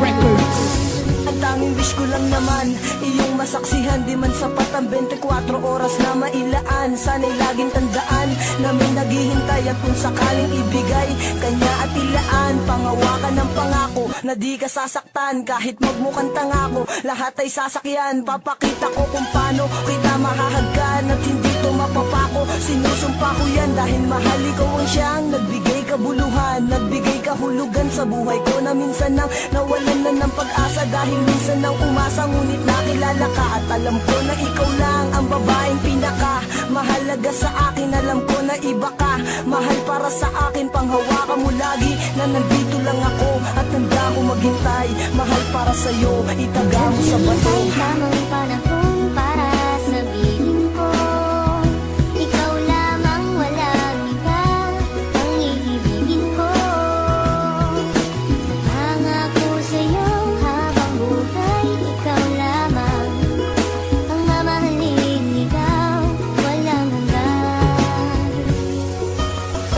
Records. Ang tanging wish ko lang naman, iyong masaksihan. Di man sapat ang 24 oras na mailaan. Sana'y laging tandaan na may naghihintay. At kung sakaling ibigay, kanya at ilaan. Pangawakan ng pangako na di ka sasaktan. Kahit magmukhang tangako, lahat ay sasakyan. Papakita ko kung paano kita mahahagkan. At hindi to mapapako, sinusumpa ko yan. Dahil mahal ikaw ang siyang nagbigay kabuluhan, nagbigay kahulugan sa buhay ko. Na minsan nang nawalan na ng pag-asa. Dahil minsan nang umasa, ngunit nakilala ka. At alam ko na ikaw lang ang babaeng pinaka mahalaga sa akin. Alam ko na iba ka, mahal para sa akin. Panghawakan mo lagi na nandito lang ako. At handa ko maghintay, mahal para sa'yo. Itaga mo sa bato. Ay tamang panahon para sabihin ko, ikaw lamang, walang iba ang iibigin ko. Pangako sa'yo habang buhay, ikaw lamang ang mamahalin, ikaw walang hanggan.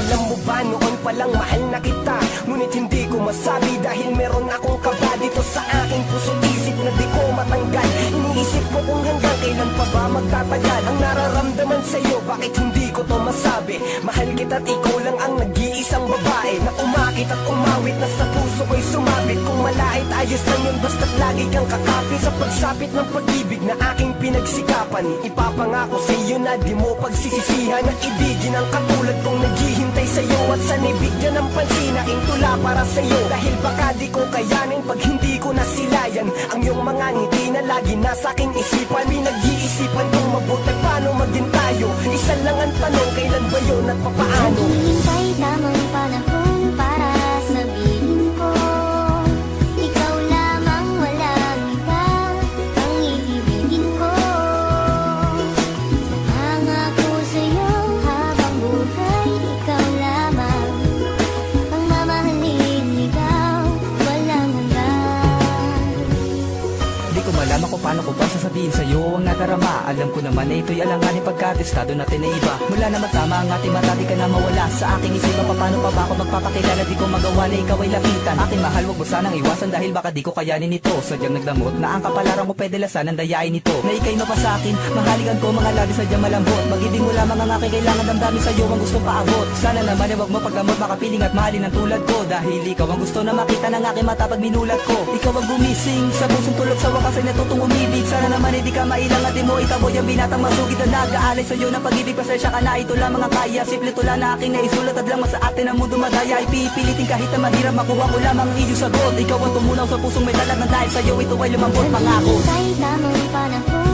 Alam mo ba noon palang mahal na kita, ngunit hindi ko masabi dahil meron akong kaba dito sa aking puso't isip na di ko matanggal. Iniisip ko kung hanggang kailan pa ba magtatagal ang nararamdaman sa'yo, bakit hindi ko to masabi. Mahal kita't ikaw lang ang nag-iisang babae na umakit at umawit na sa puso ko'y sumabit. Kung malait ayos lang yun basta't lagi kang kakapit sa pagsapit ng pag-ibig na aking pinagsikapan. Ipapangako sa'yo na di mo pagsisisihan na ibigin ang katulad kong naghihintay sa'yo. At sana'y bigyan ng pansin aking tula para sa'yo. Dahil baka di ko kayanin pag hindi ko nasilayan ang iyong mga ngiti na lagi nasa aking isipan. Pinag-iisipan kong mabuti paano maging tayo. Isa lang ang tanong, kailan ba yun at papaano? Naghihintay tamang panahon para sabihin ko, ikaw lamang, walang iba ang iibigin ko. Pangako sa'yo habang buhay, ikaw lamang ang mamahalin, ikaw walang hanggan. Di ko malaman kung paano ko ba sasabihin sa'yo ang nadarama. Alam ko naman na ito'y alanganin pagkatestado natin na iba. Mula na magtama ang ating mata, di ka na mawala sa aking isipan. Paano pa ba ako magpapakilala, di ko magawa na ikaw ay lapitan. Aking mahal, wag mo sanang iwasan dahil baka di ko kayanin ito. Sadyang nagdamot na ang kapalaran ko pwede lasan ang dayain nito. Na ikay mapasakin, mahaligan ko mga labi sadyang malambot. Magibing mo lamang ang aking kailangan, damdamin sa'yo ang gustong paabot. Sana naman ay wag mo pagdamot, makapiling at mahalin ang tulad ko. Dahil ikaw ang gusto na makita ng aking mata pag minulat ko. Ikaw ang gumising sa pusong tulog, sa wakas ay natutong umibig. Sana naman ay di ka mailang at di mo itaboy ang binatang masugid na nag-aalay sa'yo ng pag-ibig. Pasensya ka na, ito lamang ang kaya. Simple tula na aking naisulat at lang sa atin ang mundo madaya. Ipipilitin kahit na mahirap, makuha ko lamang ang iyong sagot. Ikaw ang tumunaw sa pusong may talag na dahil sa'yo ito ay lumambot, pangako. Naghihintay tamang panahon